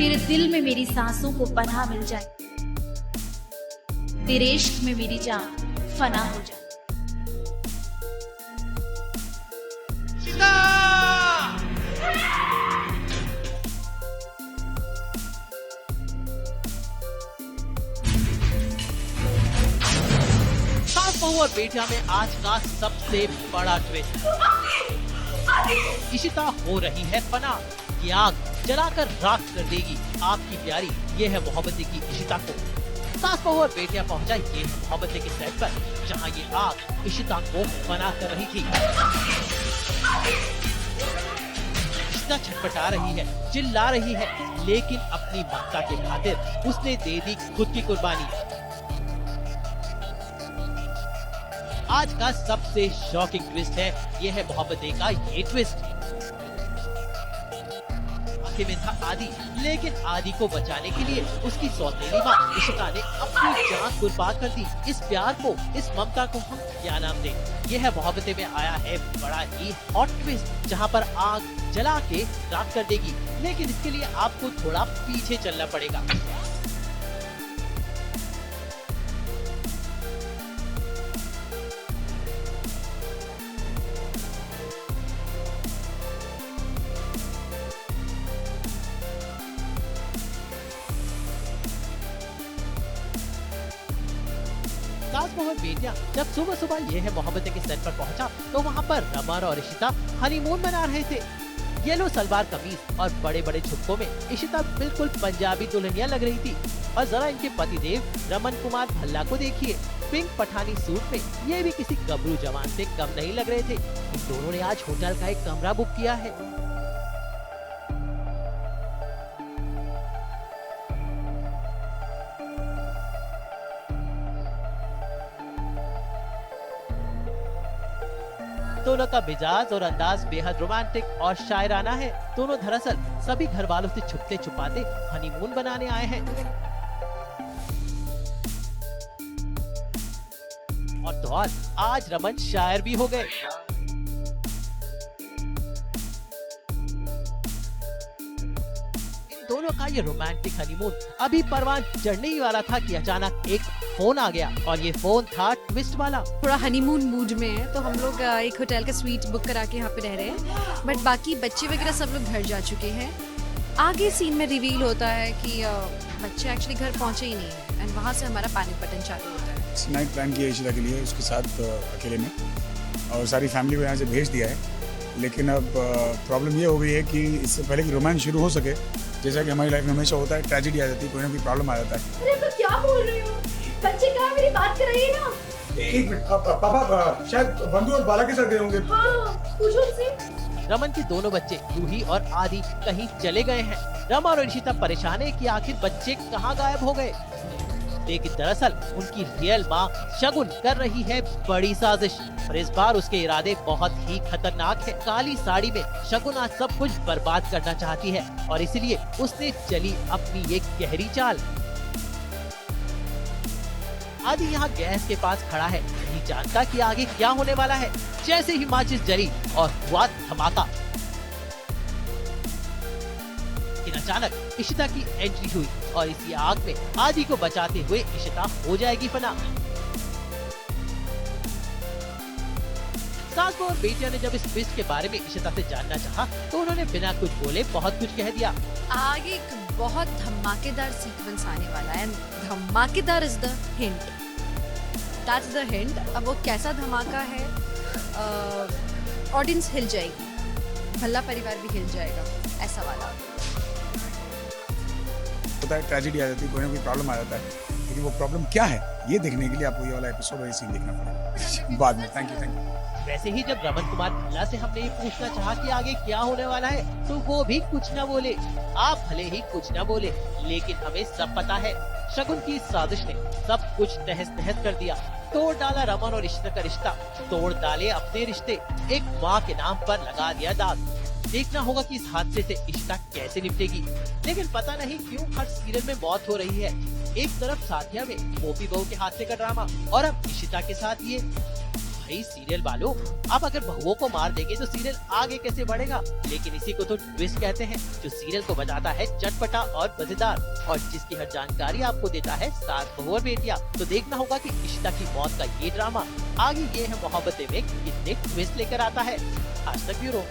तेरे दिल में मेरी सांसों को पनाह मिल जाए, तेरे इश्क में मेरी जान फना हो जाए। सास बहू और बेटिया में आज का सबसे बड़ा ट्विस्ट, इशिता हो रही है फना, ये आग जलाकर राख कर देगी आपकी प्यारी। ये है मोहब्बतें की इशिता को। सास बहू और बेटियां पहुंचा ये है मोहब्बतें के सेट पर, जहां ये आग इशिता को फना कर रही थी। इशिता छटपटा रही है, चिल्ला रही है, लेकिन अपनी ममता के खातिर उसने दे दी खुद की कुर्बानी। आज का सबसे शॉकिंग ट्विस्ट है, ये है मोहब्बतें का ये ट्विस्ट। आखिर में था आदि, लेकिन आदि को बचाने के लिए उसकी सौतेली माँ इशिता ने अपनी जान कुर्बान कर दी। इस प्यार को, इस ममता को हम क्या नाम दें? यह है मोहब्बतें में आया है बड़ा ही हॉट ट्विस्ट, जहाँ पर आग जला के राख कर देगी, लेकिन इसके लिए आपको थोड़ा पीछे चलना पड़ेगा। सास बहू और बेटियां जब सुबह सुबह ये है मोहब्बतें के सेट पर पहुंचा, तो वहाँ पर रमन और इशिता हनीमून मना रहे थे। येलो सलवार कमीज और बड़े बड़े झुमकों में इशिता बिल्कुल पंजाबी दुल्हनिया लग रही थी। और जरा इनके पतिदेव रमन कुमार भल्ला को देखिए, पिंक पठानी सूट में ये भी किसी गबरू जवान से कम नहीं लग रहे थे। इन दोनों ने आज होटल का एक कमरा बुक किया है। दोनों का मिजाज और अंदाज बेहद रोमांटिक और शायराना है। दोनों दरअसल सभी घर वालों से छुपते छुपाते हनीमून बनाने आए हैं। और तो और आज रमन शायर भी हो गए। इन दोनों का ये रोमांटिक हनीमून अभी परवान चढ़ने ही वाला था कि अचानक एक फोन आ गया, और ये फोन था ट्विस्ट वाला। थोड़ा हनीमून मूड में है, तो हम लोग एक होटल का स्वीट बुक करा के यहाँ पे रह रहे हैं, बट बाकी बच्चे वगैरह सब लोग घर जा चुके हैं। आगे सीन में रिवील होता है कि बच्चे एक्चुअली घर पहुँचे ही नहीं है, एंड वहाँ से हमारा पैनिक बटन चालू होता है। नाइट प्लान किया इशिता के लिए उसके साथ अकेले में, और सारी फैमिली को यहाँ से भेज दिया है। लेकिन अब प्रॉब्लम ये हो गई है कि इससे पहले कि रोमांस शुरू हो सके, जैसा कि हमारी लाइफ में हमेशा होता है, ट्रेजेडी आ जाती है, कोई ना कोई प्रॉब्लम आ जाता है। अरे तो क्या बोल रहे हो? बच्चे कहाँ, मेरी बात कर रही है ना? एक मिनट, पापा शायद बंधु और बाला के साथ गए होंगे। हाँ, पूछो उनसे। रमन के दोनों बच्चे रूही और आदि कहीं चले गए हैं। रमन और इशिता परेशान है कि आखिर बच्चे कहाँ गायब हो गए, लेकिन दरअसल उनकी रियल माँ शगुन कर रही है बड़ी साजिश, और इस बार उसके इरादे बहुत ही खतरनाक है। काली साड़ी में शगुन आज सब कुछ बर्बाद करना चाहती है, और इसलिए उसने चली अपनी एक गहरी चाल। आदि यहाँ गैस के पास खड़ा है, नहीं जानता कि आगे क्या होने वाला है। जैसे ही माचिस जली और हुआ धमाका, लेकिन अचानक इशिता की एंट्री हुई, और इसी आग में आदि को बचाते हुए इशिता हो जाएगी फना। सास बहू और बेटिया ने जब इस ट्विस्ट के बारे में इशिता से जानना चाहा, तो उन्होंने बिना कुछ बोले बहुत कुछ कह दिया। आगे एक बहुत धमाकेदार सीक्वेंस आने वाला है, धमाकेदार is the hint, that's the hint. अब वो कैसा धमाका है, ऑडियंस हिल जाएगी, भल्ला परिवार भी हिल जाएगा, ऐसा वाला होता है, ट्रेजेडी आ जाती है, कोई ना कोई प्रॉब्लम आ जाता है। लेकिन वो प्रॉब्लम क्या है, ये देखने के लिए आपको ये वाला एपिसोड और ये सीन देखना पड़ेगा बाद में। Thank you. वैसे ही जब रमन कुमार भल्ला से हमने ये पूछना चाहा कि आगे क्या होने वाला है, तो वो भी कुछ न बोले। आप भले ही कुछ न बोले, लेकिन हमें सब पता है। शगुन की साजिश ने सब कुछ तहस नहस कर दिया, तोड़ डाला रमन और इशिता का रिश्ता, तोड़ डाले अपने रिश्ते, एक माँ के नाम पर लगा दिया दाग। देखना होगा कि इस हादसे से इशिता कैसे निपटेगी। लेकिन पता नहीं क्यों हर सीरियल में मौत हो रही है। एक तरफ साथिया में गोपी बहू के हादसे का ड्रामा, और अब इशिता के साथ ये भाई सीरियल वालों, आप अगर बहुओं को मार देंगे तो सीरियल आगे कैसे बढ़ेगा। लेकिन इसी को तो ट्विस्ट कहते हैं, जो सीरियल को बनाता है चटपटा और मजेदार और जिसकी हर जानकारी आपको देता है सास बहू और बेटियां। तो देखना होगा कि इशिता की मौत का ये ड्रामा आगे ये है मोहब्बतें में कितने ट्विस्ट लेकर आता है। आज तक ब्यूरो।